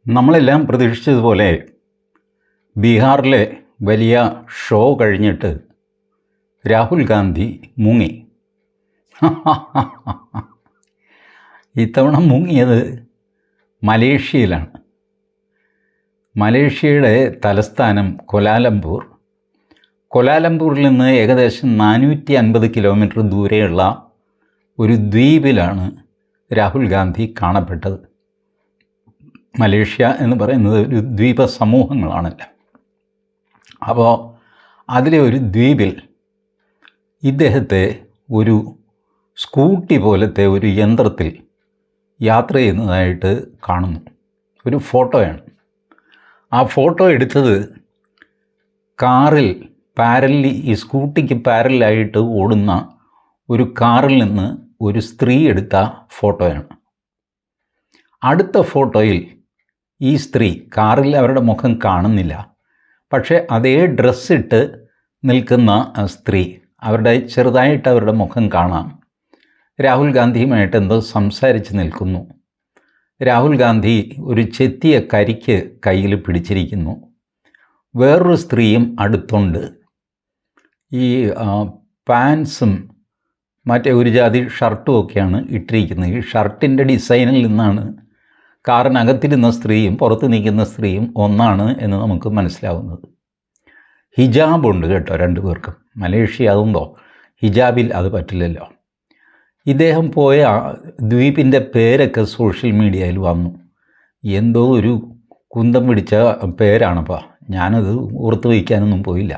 നമ്മളെല്ലാം പ്രതീക്ഷിച്ചതുപോലെ ബീഹാറിലെ വലിയ ഷോ കഴിഞ്ഞിട്ട് രാഹുൽ ഗാന്ധി മുങ്ങി. ഇത്തവണ മുങ്ങിയത് മലേഷ്യയിലാണ്. മലേഷ്യയുടെ തലസ്ഥാനം കൊലാലംപൂരിൽ നിന്ന് ഏകദേശം 450 കിലോമീറ്റർ ദൂരെയുള്ള ഒരു ദ്വീപിലാണ് രാഹുൽ ഗാന്ധി കാണപ്പെട്ടത്. മലേഷ്യ എന്ന് പറയുന്നത് ഒരു ദ്വീപ സമൂഹങ്ങളാണല്ലോ. അപ്പോൾ അതിലെ ഒരു ദ്വീപിൽ ഇദ്ദേഹത്തെ ഒരു സ്കൂട്ടി പോലത്തെ ഒരു യന്ത്രത്തിൽ യാത്ര ചെയ്യുന്നതായിട്ട് കാണുന്നു. ഒരു ഫോട്ടോയാണ്. ആ ഫോട്ടോ എടുത്തത് കാറിൽ ഈ സ്കൂട്ടിക്ക് പാരലായിട്ട് ഓടുന്ന ഒരു കാറിൽ നിന്ന് ഒരു സ്ത്രീ എടുത്ത ഫോട്ടോയാണ്. അടുത്ത ഫോട്ടോയിൽ ഈ സ്ത്രീ, കാറിൽ അവരുടെ മുഖം കാണുന്നില്ല, പക്ഷേ അതേ ഡ്രസ്സിട്ട് നിൽക്കുന്ന സ്ത്രീ, ചെറുതായിട്ട് അവരുടെ മുഖം കാണാം. രാഹുൽ ഗാന്ധിയുമായിട്ട് എന്തോ സംസാരിച്ച് നിൽക്കുന്നു. രാഹുൽ ഗാന്ധി ഒരു ചെത്തിയ കരിക്ക് കയ്യിൽ പിടിച്ചിരിക്കുന്നു. വേറൊരു സ്ത്രീയും അടുത്തുണ്ട്. ഈ പാൻസും മറ്റേ ഒരു ജാതി ഷർട്ടും ഒക്കെയാണ് ഇട്ടിരിക്കുന്നത്. ഈ ഷർട്ടിൻ്റെ ഡിസൈനിൽ നിന്നാണ് കാറിനകത്തിരുന്ന സ്ത്രീയും പുറത്ത് നിൽക്കുന്ന സ്ത്രീയും ഒന്നാണ് എന്ന് നമുക്ക് മനസ്സിലാവുന്നത്. ഹിജാബുണ്ട് കേട്ടോ രണ്ടുപേർക്കും. മലേഷ്യ ആകുമ്പോൾ ഹിജാബിൽ അത് പറ്റില്ലല്ലോ. ഇദ്ദേഹം പോയ ദ്വീപിൻ്റെ പേരൊക്കെ സോഷ്യൽ മീഡിയയിൽ വന്നു. എന്തോ ഒരു കുന്തം പിടിച്ച പേരാണപ്പോൾ. ഞാനത് ഓർത്ത് വയ്ക്കാനൊന്നും പോയില്ല.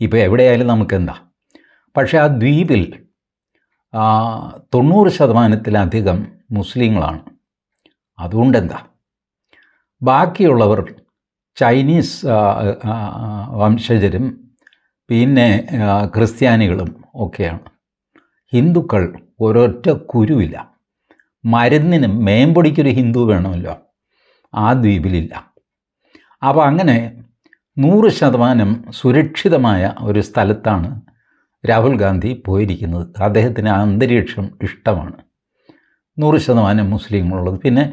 ഇപ്പോൾ എവിടെയായാലും നമുക്കെന്താ. പക്ഷേ ആ ദ്വീപിൽ 90% മുസ്ലിങ്ങളാണ്. അതുകൊണ്ടെന്താ, ബാക്കിയുള്ളവർ ചൈനീസ് വംശജരും പിന്നെ ക്രിസ്ത്യാനികളും ഒക്കെയാണ്. ഹിന്ദുക്കൾ ഒരൊറ്റ കുരുവില്ല. മരുന്നിനും മേമ്പൊടിക്കൊരു ഹിന്ദു വേണമല്ലോ, ആ ദ്വീപിലില്ല. അപ്പോൾ അങ്ങനെ 100% സുരക്ഷിതമായ ഒരു സ്ഥലത്താണ് രാഹുൽ ഗാന്ധി പോയിരിക്കുന്നത്. അദ്ദേഹത്തിന് ആ അന്തരീക്ഷം ഇഷ്ടമാണ്. 100% മുസ്ലിങ്ങളുള്ളത്. പിന്നെ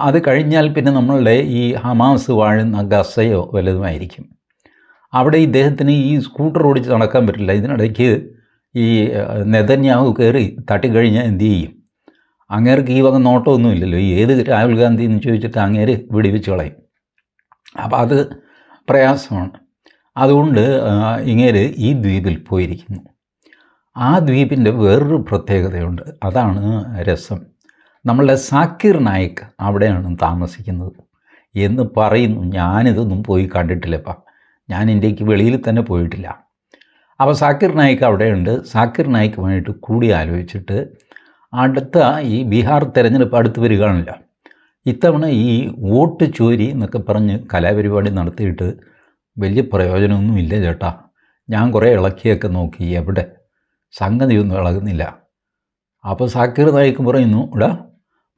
അത് കഴിഞ്ഞാൽ പിന്നെ നമ്മളുടെ ഈ ഹമാസ് വാഴുന്ന ഗസയോ വല്ലതുമായിരിക്കും. അവിടെ ഇദ്ദേഹത്തിന് ഈ സ്കൂട്ടർ ഓടിച്ച് നടക്കാൻ പറ്റില്ല. ഇതിനിടയ്ക്ക് ഈ നെതന്യാഹു കയറി തട്ടിക്കഴിഞ്ഞാൽ എന്തു ചെയ്യും? അങ്ങേർക്ക് ഈ വക നോട്ടമൊന്നുമില്ലല്ലോ. ഏത് രാഹുൽ ഗാന്ധി എന്ന് ചോദിച്ചിട്ട് അങ്ങേര് വെടിവെച്ച് കളയും. അപ്പോൾ അത് പ്രയാസമാണ്. അതുകൊണ്ട് ഇങ്ങേര് ഈ ദ്വീപിൽ പോയിരിക്കുന്നു. ആ ദ്വീപിൻ്റെ വേറൊരു പ്രത്യേകതയുണ്ട്. അതാണ് രസം. നമ്മളുടെ സാക്കിർ നായിക് അവിടെയാണ് താമസിക്കുന്നത് എന്ന് പറയുന്നു. ഞാനിതൊന്നും പോയി കണ്ടിട്ടില്ലപ്പാ. ഞാൻ ഇന്ത്യക്ക് വെളിയിൽ തന്നെ പോയിട്ടില്ല. അപ്പോൾ സാക്കിർ നായിക് അവിടെയുണ്ട്. സാക്കിർ നായിക്കുമായിട്ട് കൂടി ആലോചിച്ചിട്ട് അടുത്ത ഈ ബീഹാർ തെരഞ്ഞെടുപ്പ് അടുത്ത് വരികയാണല്ലോ. ഇത്തവണ ഈ വോട്ട് ചോരി എന്നൊക്കെ പറഞ്ഞ് കലാപരിപാടി നടത്തിയിട്ട് വലിയ പ്രയോജനമൊന്നുമില്ല ചേട്ടാ. ഞാൻ കുറേ ഇളക്കിയൊക്കെ നോക്കി, എവിടെ സംഗതിയൊന്നും ഇളകുന്നില്ല. അപ്പോൾ സാക്കിർ നായിക്ക് പറയുന്നു, ഇവിടെ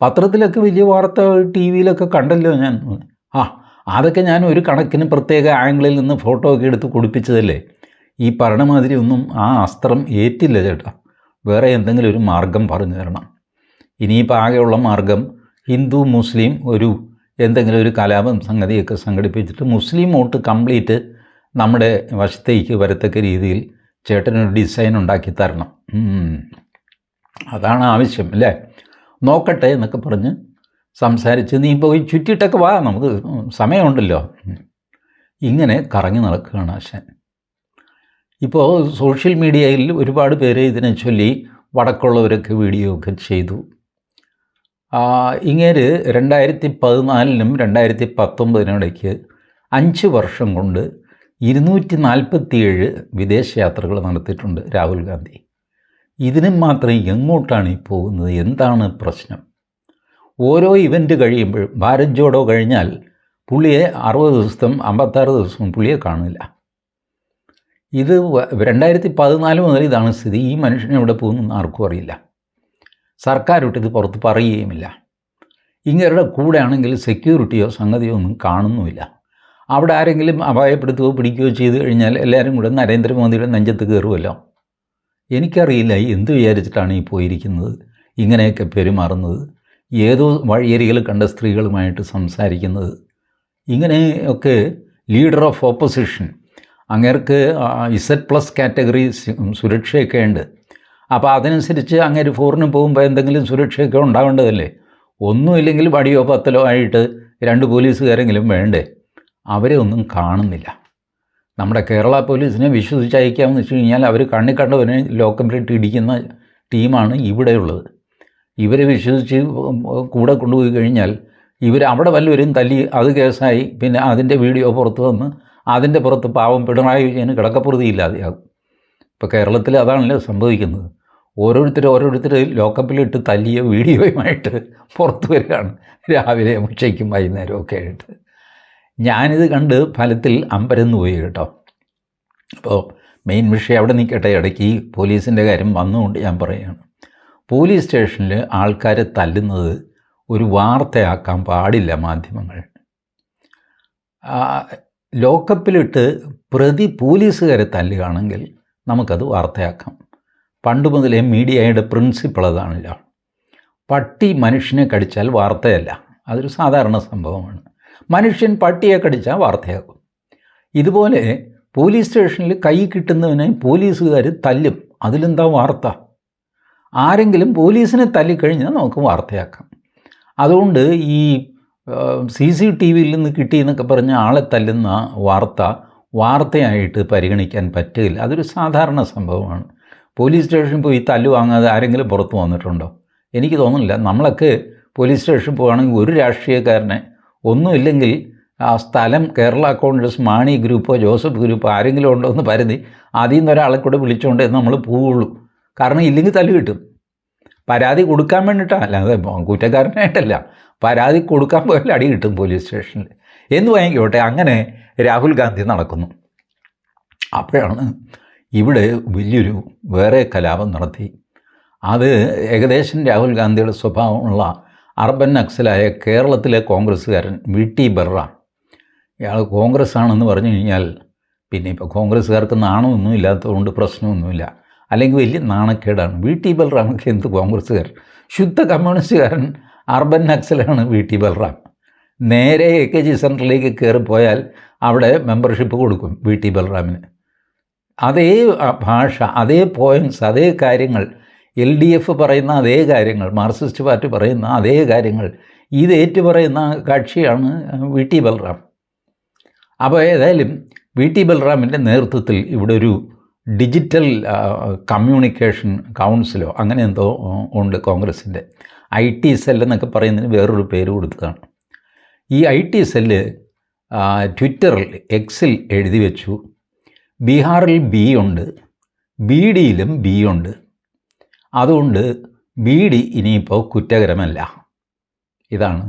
പത്രത്തിലൊക്കെ വലിയ വാർത്ത ടി വിയിലൊക്കെ കണ്ടല്ലോ ഞാൻ. അതൊക്കെ ഞാൻ ഒരു കണക്കിന് പ്രത്യേക ആംഗിളിൽ നിന്ന് ഫോട്ടോ ഒക്കെ എടുത്ത് കൊടുപ്പിച്ചതല്ലേ. ഈ പറഞ്ഞമാതിരി ഒന്നും ആ അസ്ത്രം ഏറ്റില്ല ചേട്ടാ. വേറെ എന്തെങ്കിലും ഒരു മാർഗം പറഞ്ഞു തരണം. ഇനിയിപ്പോൾ ആകെയുള്ള മാർഗം ഹിന്ദു മുസ്ലിം എന്തെങ്കിലും ഒരു കലാപം സംഗതിയൊക്കെ സംഘടിപ്പിച്ചിട്ട് മുസ്ലിം വോട്ട് കംപ്ലീറ്റ് നമ്മുടെ വശത്തേക്ക് വരത്തക്ക രീതിയിൽ ചേട്ടനൊരു ഡിസൈൻ ഉണ്ടാക്കി തരണം. അതാണ് ആവശ്യം അല്ലേ. നോക്കട്ടെ എന്നൊക്കെ പറഞ്ഞ് സംസാരിച്ച് നീ പോയി ചുറ്റിയിട്ടൊക്കെ വാ, നമുക്ക് സമയമുണ്ടല്ലോ. ഇങ്ങനെ കറങ്ങി നടക്കുകയാണ് ആശാൻ. ഇപ്പോൾ സോഷ്യൽ മീഡിയയിൽ ഒരുപാട് പേര് ഇതിനെ ചൊല്ലി വടക്കുള്ളവരൊക്കെ വീഡിയോ ഒക്കെ ചെയ്തു. ഇങ്ങേര് 2014 2019 ഇടയ്ക്ക് 5 വർഷം കൊണ്ട് 247 വിദേശയാത്രകൾ നടത്തിയിട്ടുണ്ട് രാഹുൽ ഗാന്ധി. ഇതിനും മാത്രം എങ്ങോട്ടാണ് ഈ പോകുന്നത്? എന്താണ് പ്രശ്നം? ഓരോ ഇവൻ്റ് കഴിയുമ്പോഴും ഭാരത് ജോഡോ കഴിഞ്ഞാൽ പുള്ളിയെ 60 ദിവസവും 56 ദിവസവും പുള്ളിയെ കാണില്ല. ഇത് 2014 മുതൽ ഇതാണ് സ്ഥിതി. ഈ മനുഷ്യനെ എവിടെ പോകുന്നു ആർക്കും അറിയില്ല. സർക്കാരിട്ട് ഇത് പുറത്ത് പറയുകയുമില്ല. ഇങ്ങരുടെ കൂടെ ആണെങ്കിൽ സെക്യൂരിറ്റിയോ സംഗതിയോ ഒന്നും കാണുന്നുമില്ല. അവിടെ ആരെങ്കിലും അപായപ്പെടുത്തുകയോ പിടിക്കുകയോ ചെയ്തു കഴിഞ്ഞാൽ എല്ലാവരും കൂടെ നരേന്ദ്രമോദിയുടെ നെഞ്ചത്ത് കയറുമല്ലോ. എനിക്കറിയില്ല എന്ത് വിചാരിച്ചിട്ടാണ് ഈ പോയിരിക്കുന്നത്, ഇങ്ങനെയൊക്കെ പെരുമാറുന്നത്. ഏതോ വഴിയരികിൽ കണ്ട സ്ത്രീകളുമായിട്ട് സംസാരിക്കുന്നത്, ഇങ്ങനെയൊക്കെ ലീഡർ ഓഫ് ഓപ്പോസിഷൻ, അങ്ങേർക്ക് Z+ കാറ്റഗറി സുരക്ഷയൊക്കെ ഉണ്ട്. അപ്പോൾ അതനുസരിച്ച് അങ്ങേര് ഫോറിന് പോകുമ്പോൾ എന്തെങ്കിലും സുരക്ഷയൊക്കെ ഉണ്ടാവേണ്ടതല്ലേ? ഒന്നുമില്ലെങ്കിൽ വടിയോ പത്തലോ ആയിട്ട് 2 പോലീസുകാരെങ്കിലും വേണ്ടേ? അവരെ ഒന്നും കാണുന്നില്ല. നമ്മുടെ കേരള പോലീസിനെ വിശ്വസിച്ചയക്കാമെന്ന് വെച്ച് കഴിഞ്ഞാൽ അവർ കണ്ണി കണ്ടവനെ ലോക്കപ്പിലിട്ട് ഇടിക്കുന്ന ടീമാണ് ഇവിടെയുള്ളത്. ഇവരെ വിശ്വസിച്ച് കൂടെ കൊണ്ടുപോയി കഴിഞ്ഞാൽ ഇവർ അവിടെ വല്ലവരും തല്ലി അത് കേസായി, പിന്നെ അതിൻ്റെ വീഡിയോ പുറത്ത് വന്ന് അതിൻ്റെ പുറത്ത് പാവം പിണറായി വിജയന് കിടക്കപ്പുറതിയില്ലാതെയാകും. ഇപ്പോൾ കേരളത്തിൽ അതാണല്ലോ സംഭവിക്കുന്നത്. ഓരോരുത്തർ ലോക്കപ്പിലിട്ട് തല്ലിയ വീഡിയോയുമായിട്ട് പുറത്ത് വരികയാണ് രാവിലെ ഉച്ചയ്ക്കും വൈകുന്നേരവും ഒക്കെ ആയിട്ട്. ഞാനിത് കണ്ട് ഫലത്തിൽ അമ്പരന്ന് പോയി കേട്ടോ. അപ്പോൾ മെയിൻ വിഷയം അവിടെ നിൽക്കട്ടെ, ഇടയ്ക്ക് ഈ പോലീസിൻ്റെ കാര്യം വന്നുകൊണ്ട് ഞാൻ പറയുകയാണ്. പോലീസ് സ്റ്റേഷനിൽ ആൾക്കാരെ തല്ലുന്നത് ഒരു വാർത്തയാക്കാൻ പാടില്ല മാധ്യമങ്ങൾ. ലോക്കപ്പിലിട്ട് പ്രതി പോലീസുകാരെ തല്ലുകയാണെങ്കിൽ നമുക്കത് വാർത്തയാക്കാം. പണ്ട് മുതലേ മീഡിയയുടെ പ്രിൻസിപ്പിൾ അതാണല്ലോ. പട്ടി മനുഷ്യനെ കടിച്ചാൽ വാർത്തയല്ല, അതൊരു സാധാരണ സംഭവമാണ്. മനുഷ്യൻ പട്ടിയെ കടിച്ചാൽ വാർത്തയാകും. ഇതുപോലെ പോലീസ് സ്റ്റേഷനിൽ കൈ കിട്ടുന്നവനെ പോലീസുകാർ തല്ലും, അതിലെന്താ വാർത്ത? ആരെങ്കിലും പോലീസിനെ തല്ലിക്കഴിഞ്ഞാൽ നമുക്ക് വാർത്തയാക്കാം. അതുകൊണ്ട് ഈ CCTVയിൽ നിന്ന് കിട്ടിയെന്നൊക്കെ പറഞ്ഞ് ആളെ തല്ലുന്ന വാർത്തയായിട്ട് പരിഗണിക്കാൻ പറ്റില്ല. അതൊരു സാധാരണ സംഭവമാണ്. പോലീസ് സ്റ്റേഷനിൽ പോയി തല്ല് വാങ്ങാതെ ആരെങ്കിലും പുറത്ത് വന്നിട്ടുണ്ടോ? എനിക്ക് തോന്നുന്നില്ല. നമ്മളൊക്കെ പോലീസ് സ്റ്റേഷനിൽ പോകുകയാണെങ്കിൽ ഒരു രാഷ്ട്രീയക്കാരനെ, ഒന്നുമില്ലെങ്കിൽ ആ സ്ഥലം കേരള കോൺഗ്രസ് മാണി ഗ്രൂപ്പോ ജോസഫ് ഗ്രൂപ്പോ ആരെങ്കിലും ഉണ്ടോ എന്ന് പരതി അതിൽ നിന്ന് ഒരാളെ കൂടെ വിളിച്ചുകൊണ്ടേ നമ്മൾ പോവുള്ളൂ. കാരണം ഇല്ലെങ്കിൽ തല്ല് കിട്ടും. പരാതി കൊടുക്കാൻ വേണ്ടിയിട്ടാണ്, അല്ലാതെ കുറ്റക്കാരനായിട്ടല്ല. പരാതി കൊടുക്കാൻ പോയാൽ അടി കിട്ടും പോലീസ് സ്റ്റേഷനിൽ. എന്ന് വാങ്ങിക്കോട്ടെ, അങ്ങനെ രാഹുൽ ഗാന്ധി നടക്കുന്നു. അപ്പോഴാണ് ഇവിടെ വലിയൊരു വേറെ കലാപം നടത്തി. അത് ഏകദേശം രാഹുൽ ഗാന്ധിയുടെ സ്വഭാവമുള്ള അർബൻ നക്സലായ കേരളത്തിലെ കോൺഗ്രസ്സുകാരൻ VT ബൽറാം. ഇയാൾ കോൺഗ്രസ് ആണെന്ന് പറഞ്ഞു കഴിഞ്ഞാൽ പിന്നെ ഇപ്പോൾ കോൺഗ്രസ്സുകാർക്ക് നാണമൊന്നും ഇല്ലാത്തതുകൊണ്ട് പ്രശ്നമൊന്നുമില്ല, അല്ലെങ്കിൽ വലിയ നാണക്കേടാണ്. VT ബൽറാമൊക്കെ എന്ത് കോൺഗ്രസ്സുകാരൻ? ശുദ്ധ കമ്മ്യൂണിസ്റ്റുകാരൻ അർബൻ നക്സലാണ് VT ബൽറാം. നേരെ AKG സെൻറ്ററിലേക്ക് കയറിപ്പോയാൽ അവിടെ മെമ്പർഷിപ്പ് കൊടുക്കും VT ബൽറാമിന്. അതേ ഭാഷ, അതേ പോയിൻറ്റ്സ്, അതേ കാര്യങ്ങൾ, LDF പറയുന്ന അതേ കാര്യങ്ങൾ, മാർക്സിസ്റ്റ് പാർട്ടി പറയുന്ന അതേ കാര്യങ്ങൾ ഇത് ഏറ്റുപറയുന്ന കക്ഷിയാണ് VT ബൽറാം. അപ്പോൾ ഏതായാലും VT ബൽറാമിൻ്റെ നേതൃത്വത്തിൽ ഇവിടെ ഒരു ഡിജിറ്റൽ കമ്മ്യൂണിക്കേഷൻ കൗൺസിലോ അങ്ങനെ എന്തോ ഉണ്ട് കോൺഗ്രസിൻ്റെ. IT സെൽ എന്നൊക്കെ പറയുന്നതിന് വേറൊരു പേര് കൊടുത്തതാണ്. ഈ IT സെല്ല് ട്വിറ്ററിൽ Xൽ എഴുതി വെച്ചു, ബീഹാറിൽ B ഉണ്ട്, BDയിലും B ഉണ്ട്, അതുകൊണ്ട് BD ഇനിയിപ്പോൾ കുറ്റകരമല്ല. ഇതാണ്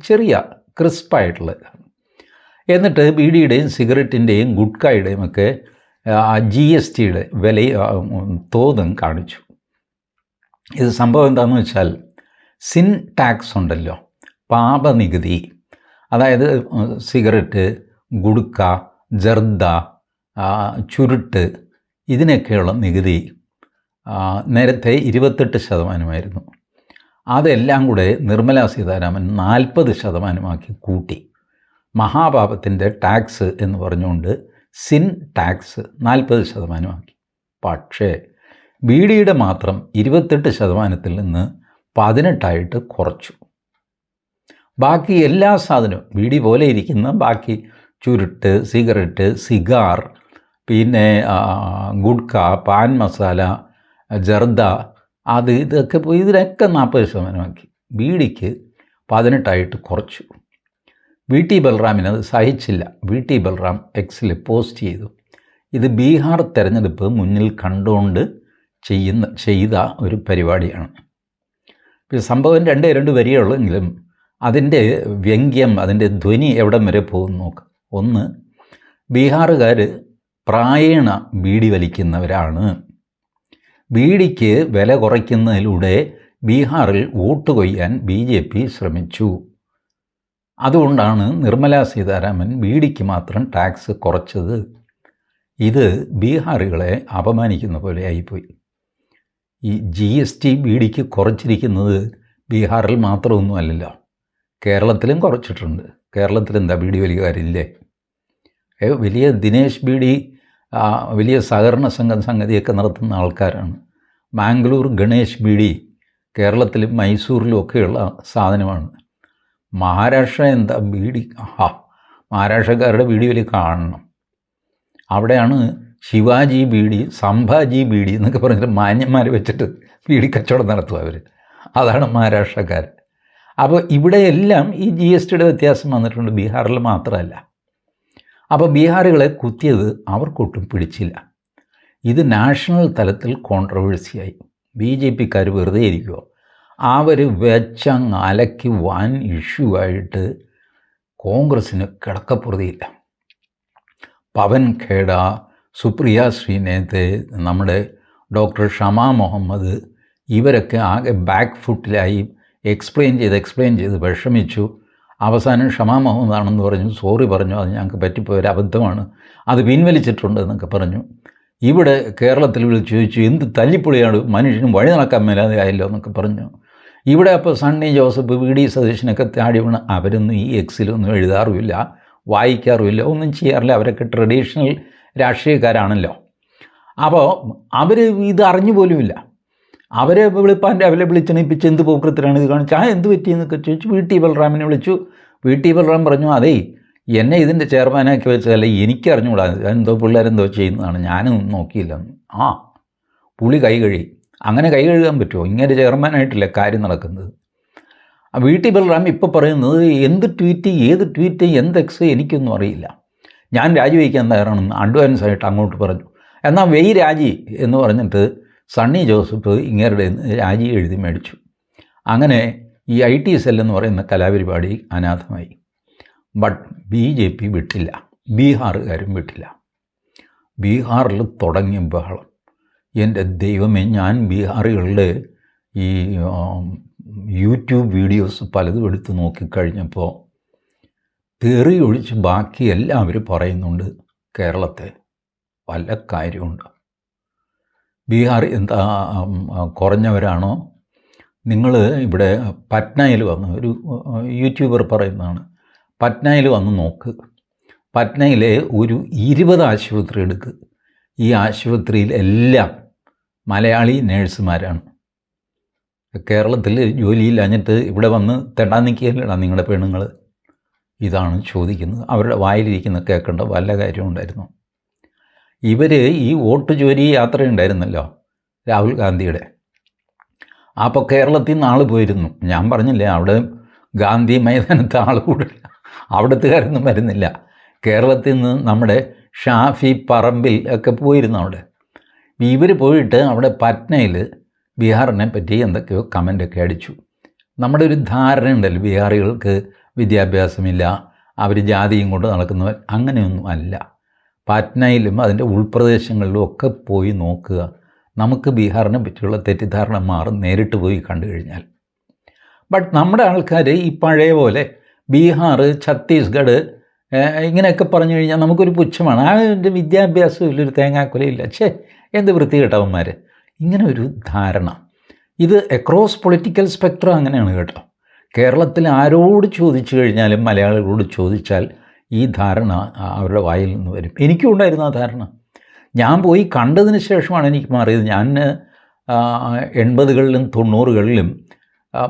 ചെറിയ ക്രിസ്പായിട്ടുള്ളത്. എന്നിട്ട് BDയുടെയും സിഗരറ്റിൻ്റെയും ഗുഡ്കായുടെയും ഒക്കെ GSTയുടെ വില തോതും കാണിച്ചു. ഇത് സംഭവം എന്താണെന്ന് വെച്ചാൽ സിൻ ടാക്സ് ഉണ്ടല്ലോ, പാപനികുതി. അതായത് സിഗരറ്റ്, ഗുഡ്ക, ജർദ, ചുരുട്ട് ഇതിനൊക്കെയുള്ള നികുതി നേരത്തെ 28% അതെല്ലാം കൂടെ നിർമ്മലാ സീതാരാമൻ 40% കൂട്ടി. മഹാപാപത്തിൻ്റെ ടാക്സ് എന്ന് പറഞ്ഞുകൊണ്ട് സിൻ ടാക്സ് 40% പക്ഷേ BDയുടെ മാത്രം 28% നിന്ന് 18% കുറച്ചു. ബാക്കി എല്ലാ സാധനവും BD പോലെ ഇരിക്കുന്ന ബാക്കി ചുരുട്ട്, സിഗരറ്റ്, സിഗാർ, പിന്നെ ഗുഡ്ക, പാൻ മസാല, ജർദ, അത് ഇതൊക്കെ പോയി ഇതിനൊക്കെ 40% BDക്ക് 18% കുറച്ചു. VT ബൽറാമിനത് സഹിച്ചില്ല. VT ബൽറാം Xൽ പോസ്റ്റ് ചെയ്തു, ഇത് ബീഹാർ തെരഞ്ഞെടുപ്പ് മുന്നിൽ കണ്ടുകൊണ്ട് ചെയ്ത ഒരു പരിപാടിയാണ്. സംഭവം 2 വരികളുള്ളെങ്കിലും അതിൻ്റെ വ്യംഗ്യം, അതിൻ്റെ ധ്വനി എവിടം വരെ പോകും നോക്ക്. ഒന്ന്, ബീഹാറുകാർ പ്രായേണ BD വലിക്കുന്നവരാണ്. BDക്ക് വില കുറയ്ക്കുന്നതിലൂടെ ബീഹാറിൽ വോട്ട് കൊയ്യാൻ BJP ശ്രമിച്ചു. അതുകൊണ്ടാണ് നിർമ്മലാ സീതാരാമൻ BDക്ക് മാത്രം ടാക്സ് കുറച്ചത്. ഇത് ബീഹാറികളെ അപമാനിക്കുന്ന പോലെ ആയിപ്പോയി. ഈ GST BDക്ക് കുറച്ചിരിക്കുന്നത് ബീഹാറിൽ മാത്രമൊന്നും അല്ലല്ലോ, കേരളത്തിലും കുറച്ചിട്ടുണ്ട്. കേരളത്തിൽ എന്താ ബീഡി വലിക്കാരില്ലേ? വലിയ ദിനേശ് ബീഡി വലിയ സഹകരണ സംഗതിയൊക്കെ നടത്തുന്ന ആൾക്കാരാണ്. മാംഗ്ലൂർ ഗണേഷ് ബീഡി കേരളത്തിലും മൈസൂരിലും ഒക്കെയുള്ള സാധനമാണ്. മഹാരാഷ്ട്ര എന്താ ബീഡി? മഹാരാഷ്ട്രക്കാരുടെ ബീഡി വലി കാണണം. അവിടെയാണ് ശിവാജി ബീഡി, സംഭാജി ബീഡി എന്നൊക്കെ പറഞ്ഞിട്ട് മാന്യന്മാരെ വെച്ചിട്ട് ബീഡി കച്ചവടം നടത്തുക അവർ. അതാണ് മഹാരാഷ്ട്രക്കാർ. അപ്പോൾ ഇവിടെയെല്ലാം ഈ GSTയുടെ വ്യത്യാസം വന്നിട്ടുണ്ട്, ബീഹാറിൽ മാത്രമല്ല. അപ്പോൾ ബീഹാറികളെ കുത്തിയത് അവർക്കൊട്ടും പിടിച്ചില്ല. ഇത് നാഷണൽ തലത്തിൽ കോൺട്രവേഴ്സിയായി. BJPക്കാർ വെറുതെ ഇരിക്കുമോ? അവർ വെച്ചങ്ങ് അലക്കി വൻ ഇഷ്യൂ ആയിട്ട് കോൺഗ്രസ്സിന് കിടക്കപ്പുറതിയില്ല. പവൻ ഖേഡ, സുപ്രിയ ശ്രീനേത്, നമ്മുടെ ഡോക്ടർ ഷമാ മുഹമ്മദ്, ഇവരൊക്കെ ആകെ ബാക്ക് ഫുട്ടിലായി. എക്സ്പ്ലെയിൻ ചെയ്ത് വിഷമിച്ചു. അവസാനം ഷമാ മുഹമ്മദാണെന്ന് പറഞ്ഞു, സോറി പറഞ്ഞു, അത് ഞങ്ങൾക്ക് പറ്റിപ്പോയൊരു അബദ്ധമാണ്, അത് പിൻവലിച്ചിട്ടുണ്ട് എന്നൊക്കെ പറഞ്ഞു. ഇവിടെ കേരളത്തിൽ വിളിച്ച് ചോദിച്ചു, എന്ത് തല്ലിപ്പൊളിയാണ്, മനുഷ്യനും വഴി നടക്കാൻ മേലാതെ ആയല്ലോ എന്നൊക്കെ പറഞ്ഞു. ഇവിടെ അപ്പോൾ സണ്ണി ജോസഫ്, VD സതീശനൊക്കെ താടി വീണ്. അവരൊന്നും ഈ എക്സിലൊന്നും എഴുതാറുമില്ല, വായിക്കാറുമില്ല, ഒന്നും ചെയ്യാറില്ല. അവരൊക്കെ ട്രഡീഷണൽ രാഷ്ട്രീയക്കാരാണല്ലോ. അപ്പോൾ അവർ ഇത് അറിഞ്ഞു പോലുമില്ല. അവരെ രാവിലെ വിളിച്ചെണീപ്പിച്ച് എന്ത് പോക്കൃത്തിലാണ് ഇത് കാണിച്ച്, എന്ത് പറ്റിയെന്നൊക്കെ ചോദിച്ചു. VT ബലറാമിനെ വിളിച്ചു. VT ബലറാം പറഞ്ഞു, അതേ എന്നെ ഇതിൻ്റെ ചെയർമാനാക്കി വെച്ചതല്ല, എനിക്കറിഞ്ഞുകൂടാ, എന്തോ പിള്ളേരെന്തോ ചെയ്യുന്നതാണ്, ഞാനും നോക്കിയില്ലെന്ന്. പുള്ളി കൈ കഴുകി. അങ്ങനെ കൈ കഴുകാൻ പറ്റുമോ? ഇങ്ങനെ ചെയർമാനായിട്ടില്ല കാര്യം നടക്കുന്നത്. VT ബലറാം ഇപ്പോൾ പറയുന്നത് എന്ത് ട്വീറ്റ്, ഏത് ട്വീറ്റ്, എന്ത് എക്സ് എനിക്കൊന്നും അറിയില്ല, ഞാൻ രാജിവെക്കാൻ തയ്യാറാണെന്ന് അഡ്വാൻസായിട്ട് അങ്ങോട്ട് പറഞ്ഞു. എന്നാൽ വെയ് രാജി എന്ന് പറഞ്ഞിട്ട് സണ്ണി ജോസഫ് ഇങ്ങേരുടെ രാജി എഴുതി മേടിച്ചു. അങ്ങനെ ഈ IT സെൽ എന്ന് പറയുന്ന കലാപരിപാടി അനാഥമായി. ബട്ട് BJP വിട്ടില്ല, ബീഹാറുകാരും വിട്ടില്ല. ബീഹാറിൽ തുടങ്ങിയ ബഹളം, എൻ്റെ ദൈവമേ, ഞാൻ ബീഹാറികളുടെ ഈ യൂട്യൂബ് വീഡിയോസ് പലതും എടുത്ത് നോക്കിക്കഴിഞ്ഞപ്പോൾ തെറി ഒഴിച്ച് ബാക്കി എല്ലാവരും പറയുന്നുണ്ട് കേരളത്തെ വല്ല കാര്യമുണ്ട്. ബീഹാർ എന്താ കുറഞ്ഞവരാണോ? നിങ്ങൾ ഇവിടെ പറ്റ്നയിൽ വന്ന്, ഒരു യൂട്യൂബർ പറയുന്നതാണ്, പറ്റ്നയിൽ വന്ന് നോക്ക്. പറ്റ്നയിലെ ഒരു 20 ആശുപത്രി എടുക്ക്. ഈ ആശുപത്രിയിൽ എല്ലാം മലയാളി നേഴ്സുമാരാണ്. കേരളത്തിൽ ജോലിയില്ലാഞ്ഞിട്ട് ഇവിടെ വന്ന് തെണ്ടാൻ നിൽക്കുകയല്ലടാ നിങ്ങളുടെ പെണ്ണുങ്ങൾ? ഇതാണ് ചോദിക്കുന്നത്. അവരുടെ വായിലിരിക്കുന്ന കേൾക്കേണ്ട വല്ല കാര്യം ഉണ്ടായിരുന്നു? ഇവർ ഈ വോട്ട് ചോരി യാത്രയുണ്ടായിരുന്നല്ലോ രാഹുൽ ഗാന്ധിയുടെ. അപ്പോൾ കേരളത്തിൽ നിന്ന് ആൾ പോയിരുന്നു. ഞാൻ പറഞ്ഞില്ലേ, അവിടെ ഗാന്ധി മൈതാനത്ത് ആൾ കൂടില്ല, അവിടുത്തുകാരൊന്നും വരുന്നില്ല. കേരളത്തിൽ നിന്ന് നമ്മുടെ ഷാഫി പറമ്പിൽ ഒക്കെ പോയിരുന്നു അവിടെ. ഇവർ പോയിട്ട് അവിടെ പറ്റ്നയിൽ ബീഹാറിനെ പറ്റി എന്തൊക്കെയോ കമൻ്റൊക്കെ അടിച്ചു. നമ്മുടെ ഒരു ധാരണയുണ്ടല്ലോ, ബീഹാറികൾക്ക് വിദ്യാഭ്യാസമില്ല, അവർ ജാതിയും കൊണ്ട് നടക്കുന്നവർ. അങ്ങനെയൊന്നും അല്ല. പാറ്റ്നയിലും അതിൻ്റെ ഉൾപ്രദേശങ്ങളിലും ഒക്കെ പോയി നോക്കുക. നമുക്ക് ബീഹാറിനെ പറ്റിയുള്ള തെറ്റിദ്ധാരണ മാറും നേരിട്ട് പോയി കണ്ടു കഴിഞ്ഞാൽ. ബട്ട് നമ്മുടെ ആൾക്കാർ ഈ പഴയ പോലെ ബീഹാർ, ഛത്തീസ്ഗഡ് ഇങ്ങനെയൊക്കെ പറഞ്ഞു കഴിഞ്ഞാൽ നമുക്കൊരു പുച്ഛമാണ്. അതിൻ്റെ വിദ്യാഭ്യാസമില്ലൊരു തേങ്ങാക്കൊലയില്ല, എന്ത് വൃത്തികെട്ടവന്മാർ, ഇങ്ങനെ ഒരു ധാരണ. ഇത് അക്രോസ് പൊളിറ്റിക്കൽ സ്പെക്ട്രം അങ്ങനെയാണ് കേട്ടോ. കേരളത്തിൽ ആരോട് ചോദിച്ചു കഴിഞ്ഞാലും, മലയാളികളോട് ചോദിച്ചാൽ ഈ ധാരണ അവരുടെ വായിൽ നിന്ന് വരും. എനിക്കും ഉണ്ടായിരുന്നു ആ ധാരണ. ഞാൻ പോയി കണ്ടതിന് ശേഷമാണ് എനിക്ക് മാറിയത്. ഞാൻ 80കളിലും 90കളിലും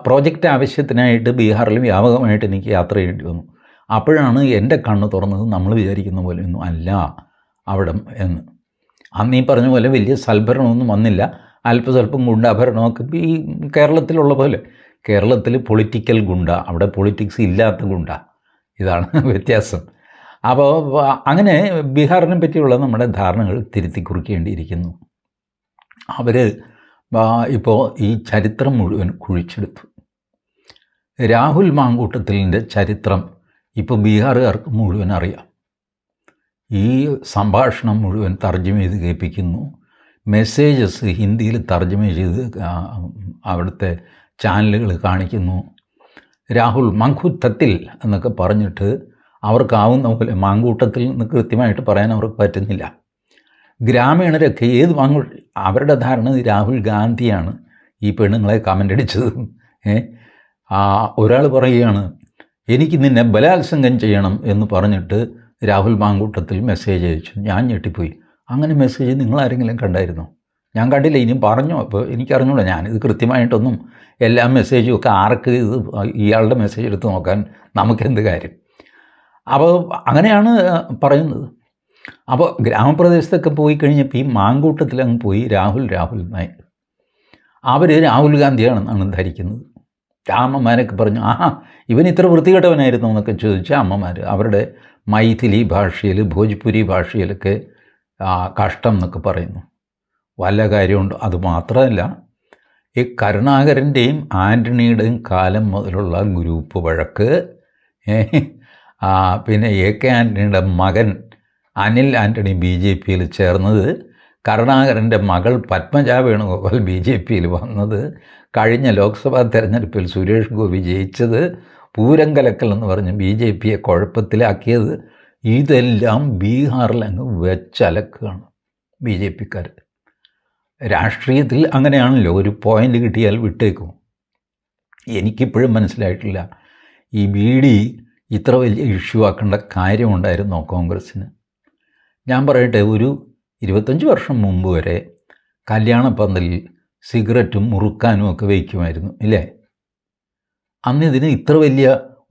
പ്രോജക്റ്റ് ആവശ്യത്തിനായിട്ട് ബീഹാറിലും വ്യാപകമായിട്ട് എനിക്ക് യാത്ര ചെയ്യേണ്ടി വന്നു. അപ്പോഴാണ് എൻ്റെ കണ്ണ് തുറന്നത്, നമ്മൾ വിചാരിക്കുന്ന പോലെയൊന്നും അല്ല അവിടെ എന്ന്. അന്ന് ഈ പറഞ്ഞ പോലെ വലിയ സൽഭരണമൊന്നും വന്നില്ല, അല്പസ്വല്പം ഗുണ്ടാഭരണമൊക്കെ ഈ കേരളത്തിലുള്ള പോലെ. കേരളത്തിൽ പൊളിറ്റിക്കൽ ഗുണ്ട, അവിടെ പൊളിറ്റിക്സ് ഇല്ലാത്ത ഗുണ്ട. ഇതാണ് വ്യത്യാസം. അപ്പോൾ അങ്ങനെ ബീഹാറിനെ പറ്റിയുള്ള നമ്മുടെ ധാരണകൾ തിരുത്തി കുറിക്കേണ്ടിയിരിക്കുന്നു. അവർ ഇപ്പോൾ ഈ ചരിത്രം മുഴുവൻ കുഴിച്ചെടുത്തു. രാഹുൽ മാങ്കൂട്ടത്തിലിൻ്റെ ചരിത്രം ഇപ്പോൾ ബീഹാറുകാർക്ക് മുഴുവൻ അറിയാം. ഈ സംഭാഷണം മുഴുവൻ തർജ്ജമ ചെയ്ത് കേൾപ്പിക്കുന്നു. മെസ്സേജസ് ഹിന്ദിയിൽ തർജ്ജമ ചെയ്ത് അവിടുത്തെ ചാനലുകൾ കാണിക്കുന്നു. രാഹുൽ മാങ്കൂട്ടത്തിൽ എന്നൊക്കെ പറഞ്ഞിട്ട് അവർക്കാവുന്ന പോലെ മാങ്കൂട്ടത്തിൽ നിന്ന് കൃത്യമായിട്ട് പറയാൻ അവർക്ക് പറ്റുന്നില്ല. ഗ്രാമീണരൊക്കെ അവരുടെ ധാരണ രാഹുൽ ഗാന്ധിയാണ് ഈ പെണ്ണുങ്ങളെ കമൻ്റ് അടിച്ചത്. ഒരാൾ പറയുകയാണ്, എനിക്ക് നിന്നെ ബലാത്സംഗം ചെയ്യണം എന്ന് പറഞ്ഞിട്ട് രാഹുൽ മാങ്കൂട്ടത്തിൽ മെസ്സേജ് അയച്ചു. ഞാൻ ഞെട്ടിപ്പോയി. അങ്ങനെ മെസ്സേജ് നിങ്ങളാരെങ്കിലും കണ്ടായിരുന്നോ? ഞാൻ കണ്ടില്ല. ഇനിയും പറഞ്ഞോ? അപ്പോൾ എനിക്കറിഞ്ഞൂടാ. ഞാനിത് കൃത്യമായിട്ടൊന്നും എല്ലാ മെസ്സേജും ഒക്കെ ആർക്ക് ഇത് ഇയാളുടെ മെസ്സേജ് എടുത്ത് നോക്കാൻ നമുക്കെന്ത് കാര്യം? അപ്പോൾ അങ്ങനെയാണ് പറയുന്നത്. അപ്പോൾ ഗ്രാമപ്രദേശത്തൊക്കെ പോയി കഴിഞ്ഞപ്പോൾ ഈ മാങ്കൂട്ടത്തിൽ അങ്ങ് പോയി രാഹുൽ എന്നായി. അവർ രാഹുൽ ഗാന്ധിയാണെന്നാണ് ധരിക്കുന്നത്. അമ്മമാരൊക്കെ പറഞ്ഞു, ഇവൻ ഇത്ര വൃത്തികെട്ടവനായിരുന്നു എന്നൊക്കെ ചോദിച്ച അമ്മമാർ അവരുടെ മൈഥിലി ഭാഷയിൽ, ഭോജ്പുരി ഭാഷയിലൊക്കെ കഷ്ടം എന്നൊക്കെ പറയുന്നു. വല്ല കാര്യമുണ്ട്? അതുമാത്രമല്ല, ഈ കരുണാകരൻ്റെയും ആൻ്റണിയുടെയും കാലം മുതലുള്ള ഗ്രൂപ്പ് വഴക്ക്, പിന്നെ AK ആൻ്റണിയുടെ മകൻ അനിൽ ആൻ്റണി BJPയിൽ ചേർന്നത്, കരുണാകരൻ്റെ മകൾ പത്മജ വേണുഗോപാൽ BJPയിൽ വന്നത്, കഴിഞ്ഞ ലോക്സഭാ തെരഞ്ഞെടുപ്പിൽ സുരേഷ് ഗോപി ജയിച്ചത്, പൂരം കലക്കൽ എന്ന് പറഞ്ഞ് BJPയെ കുഴപ്പത്തിലാക്കിയത്, ഇതെല്ലാം ബീഹാറിൽ അങ്ങ് വെച്ചലക്കുകയാണ് BJPക്കാർ. രാഷ്ട്രീയത്തിൽ അങ്ങനെയാണല്ലോ, ഒരു പോയിൻ്റ് കിട്ടിയാൽ വിട്ടേക്കും. എനിക്കിപ്പോഴും മനസ്സിലായിട്ടില്ല ഈ ബീഡി ഇത്ര വലിയ ഇഷ്യൂ ആക്കേണ്ട കാര്യമുണ്ടായിരുന്നോ കോൺഗ്രസ്സിന്. ഞാൻ പറയട്ടെ, ഒരു 25 വർഷം മുമ്പ് വരെ കല്യാണപ്പന്തലിൽ സിഗരറ്റും മുറുക്കാനും ഒക്കെ വയ്ക്കുമായിരുന്നു, ഇല്ലേ? അന്ന് ഇതിന് ഇത്ര വലിയ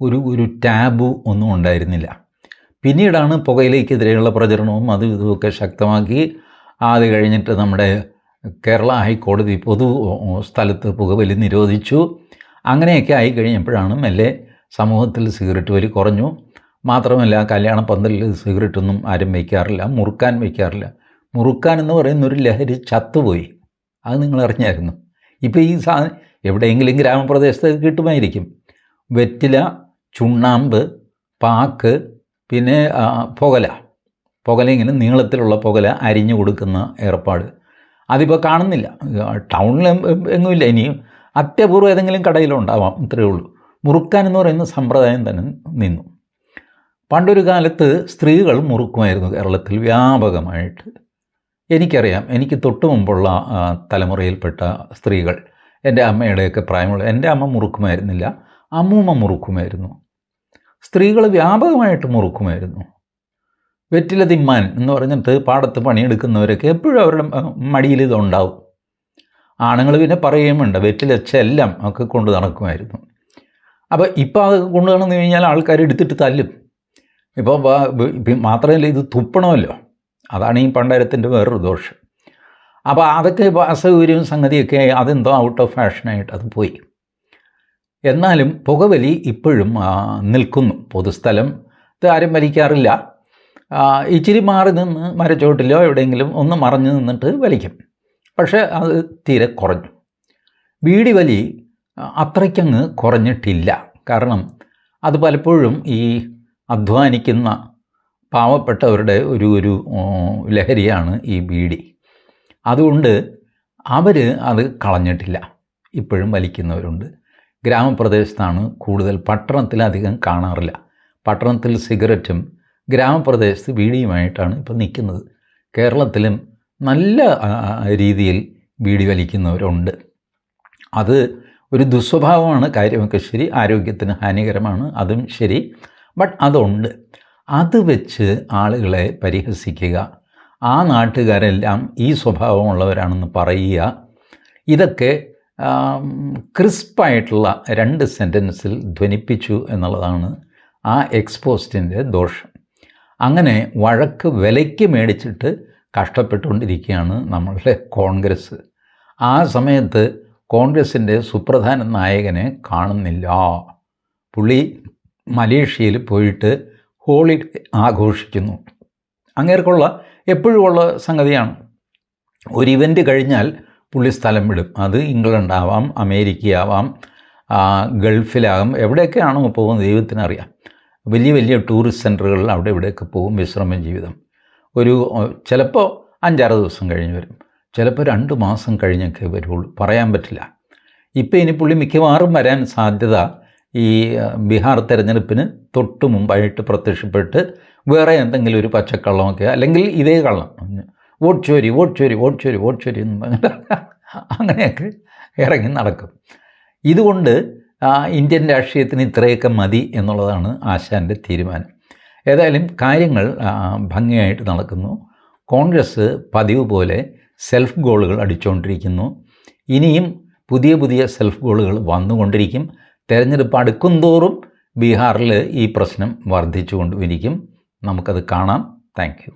ഒരു ടാബു ഒന്നും ഉണ്ടായിരുന്നില്ല. പിന്നീടാണ് പുകയിലേക്കെതിരെയുള്ള പ്രചരണവും അതും ഇതുമൊക്കെ ശക്തമാക്കി. അത് കഴിഞ്ഞിട്ട് നമ്മുടെ കേരള ഹൈക്കോടതി പൊതു സ്ഥലത്ത് പുകവലി നിരോധിച്ചു. അങ്ങനെയൊക്കെ ആയി കഴിഞ്ഞപ്പോഴാണ് മെല്ലെ സമൂഹത്തിൽ സിഗരറ്റ് വലി കുറഞ്ഞു. മാത്രമല്ല, കല്യാണപ്പന്തലിൽ സിഗരറ്റൊന്നും ആരും വയ്ക്കാറില്ല, മുറുക്കാൻ വയ്ക്കാറില്ല. മുറുക്കാൻ എന്ന് പറയുന്ന ഒരു ലഹരി ചത്തുപോയി. അത് നിങ്ങൾ അറിഞ്ഞായിരുന്നു? ഇപ്പോൾ ഈ സാധനം എവിടെയെങ്കിലും ഗ്രാമപ്രദേശത്ത് കിട്ടുമായിരിക്കും. വെറ്റില, ചുണ്ണാമ്പ്, പാക്ക്, പിന്നെ പുകല ഇങ്ങനെ നീളത്തിലുള്ള പുകല അരിഞ്ഞു കൊടുക്കുന്ന ഏർപ്പാട് അതിപ്പോൾ കാണുന്നില്ല. ടൗണിൽ എങ്ങുമില്ല. ഇനിയും അത്യപൂർവ്വം ഏതെങ്കിലും കടയിലുണ്ടാവാം, ഇത്രയേ ഉള്ളൂ. മുറുക്കാൻ എന്ന് പറയുന്ന സമ്പ്രദായം തന്നെ നിന്നു. പണ്ടൊരു കാലത്ത് സ്ത്രീകൾ മുറുക്കുമായിരുന്നു കേരളത്തിൽ വ്യാപകമായിട്ട്. എനിക്കറിയാം, എനിക്ക് തൊട്ട് മുമ്പുള്ള തലമുറയിൽപ്പെട്ട സ്ത്രീകൾ, എൻ്റെ അമ്മയുടെയൊക്കെ പ്രായമുള്ള, എൻ്റെ അമ്മ മുറുക്കുമായിരുന്നില്ല, അമ്മൂമ്മ മുറുക്കുമായിരുന്നു. സ്ത്രീകൾ വ്യാപകമായിട്ട് മുറുക്കുമായിരുന്നു. വെറ്റില തിമ്മാൻ എന്ന് പറഞ്ഞിട്ട് പാടത്ത് പണിയെടുക്കുന്നവരൊക്കെ എപ്പോഴും അവരുടെ മടിയിൽ ഇതുണ്ടാവും. ആണുങ്ങൾ പിന്നെ പറയുകയും വേണ്ട, വെറ്റില ചെല്ലം ഒക്കെ കൊണ്ട് നടക്കുമായിരുന്നു. അപ്പോൾ ഇപ്പോൾ അത് കൊണ്ടു നടന്നു കഴിഞ്ഞാൽ ആൾക്കാർ എടുത്തിട്ട് തല്ലും. ഇപ്പോൾ മാത്രമല്ല, ഇത് തുപ്പണമല്ലോ. അതാണ് ഈ പണ്ടാരത്തിൻ്റെ വേറൊരു ദോഷം. അപ്പോൾ അതൊക്കെ അസൗകര്യവും സംഗതിയൊക്കെ അതെന്തോ ഔട്ട് ഓഫ് ഫാഷനായിട്ട് അത് പോയി. എന്നാലും പുകവലി ഇപ്പോഴും നിൽക്കുന്നു. പൊതുസ്ഥലം ആരും വലിക്കാറില്ല. ഇച്ചിരി മാറി നിന്ന് മരച്ചോട്ടിലോ എവിടെയെങ്കിലും ഒന്ന് മറഞ്ഞു നിന്നിട്ട് വലിക്കും. പക്ഷേ അത് തീരെ കുറഞ്ഞു. ബീഡി വലി അത്രയ്ക്കങ്ങ് കുറഞ്ഞിട്ടില്ല. കാരണം അത് പലപ്പോഴും ഈ അധ്വാനിക്കുന്ന പാവപ്പെട്ടവരുടെ ഒരു ലഹരിയാണ് ഈ ബീഡി. അതുകൊണ്ട് അവർ അത് കളഞ്ഞിട്ടില്ല. ഇപ്പോഴും വലിക്കുന്നവരുണ്ട്. ഗ്രാമപ്രദേശത്താണ് കൂടുതൽ. പട്ടണത്തിലധികം കാണാറില്ല. പട്ടണത്തിൽ സിഗരറ്റും ഗ്രാമപ്രദേശത്ത് ബീഡിയുമായിട്ടാണ് ഇപ്പോൾ നിൽക്കുന്നത്. കേരളത്തിലും നല്ല രീതിയിൽ ബീഡി വലിക്കുന്നവരുണ്ട്. അത് ഒരു ദുസ്വഭാവമാണ്, കാര്യമൊക്കെ ശരി, ആരോഗ്യത്തിന് ഹാനികരമാണ്, അതും ശരി. ബട്ട് അതുണ്ട്. അത് വെച്ച് ആളുകളെ പരിഹസിക്കുക, ആ നാട്ടുകാരെല്ലാം ഈ സ്വഭാവമുള്ളവരാണെന്ന് പറയുക, ഇതൊക്കെ ക്രിസ്പായിട്ടുള്ള 2 സെൻറ്റൻസിൽ ധ്വനിപ്പിച്ചു എന്നുള്ളതാണ് ആ എക്സ്പോസ്റ്റിൻ്റെ ദോഷം. അങ്ങനെ വഴക്ക് വിലയ്ക്ക് മേടിച്ചിട്ട് കഷ്ടപ്പെട്ടുകൊണ്ടിരിക്കുകയാണ് നമ്മളുടെ കോൺഗ്രസ്. ആ സമയത്ത് കോൺഗ്രസിൻ്റെ സുപ്രധാന നായകനെ കാണുന്നില്ല. പുള്ളി മലേഷ്യയിൽ പോയിട്ട് ഹോളിഡേ ആഘോഷിക്കുന്നു. അങ്ങേർക്കുള്ള എപ്പോഴുമുള്ള സംഗതിയാണ്. ഒരു ഇവൻ്റ് കഴിഞ്ഞാൽ പുള്ളി സ്ഥലം വിടും. അത് ഇംഗ്ലണ്ടാവാം, അമേരിക്കയാവാം, ഗൾഫിലാകാം, എവിടെയൊക്കെയാണോ പോകുന്നത് ദൈവത്തിനറിയാം. വലിയ വലിയ ടൂറിസ്റ്റ് സെൻറ്ററുകളിൽ അവിടെ ഇവിടെയൊക്കെ പോകും. വിശ്രമ ജീവിതം. ചിലപ്പോൾ 5-6 ദിവസം കഴിഞ്ഞ് വരും, ചിലപ്പോൾ 2 മാസം കഴിഞ്ഞൊക്കെ വരുള്ളൂ, പറയാൻ പറ്റില്ല. ഇപ്പോൾ ഇനി പുള്ളി മിക്കവാറും വരാൻ സാധ്യത ഈ ബീഹാർ തെരഞ്ഞെടുപ്പിന് തൊട്ട് മുമ്പായിട്ട് പ്രത്യക്ഷപ്പെട്ട് വേറെ എന്തെങ്കിലും ഒരു പച്ചക്കള്ളമൊക്കെ, അല്ലെങ്കിൽ ഇതേ കള്ളം, വോട്ട് ചോരി എന്ന് പറഞ്ഞിട്ട് അങ്ങനെയൊക്കെ ഇറങ്ങി നടക്കും. ഇതുകൊണ്ട് ഇന്ത്യൻ രാഷ്ട്രീയത്തിന് ഇത്രയൊക്കെ മതി എന്നുള്ളതാണ് ആശാൻ്റെ തീരുമാനം. ഏതായാലും കാര്യങ്ങൾ ഭംഗിയായിട്ട് നടക്കുന്നു. കോൺഗ്രസ് പതിവ് പോലെ സെൽഫ് ഗോളുകൾ അടിച്ചുകൊണ്ടിരിക്കുന്നു. ഇനിയും പുതിയ പുതിയ സെൽഫ് ഗോളുകൾ വന്നുകൊണ്ടിരിക്കും. തെരഞ്ഞെടുപ്പ് അടുക്കുംതോറും ബീഹാറിൽ ഈ പ്രശ്നം വർദ്ധിച്ചുകൊണ്ടിരിക്കും. നമുക്കത് കാണാം. Thank you.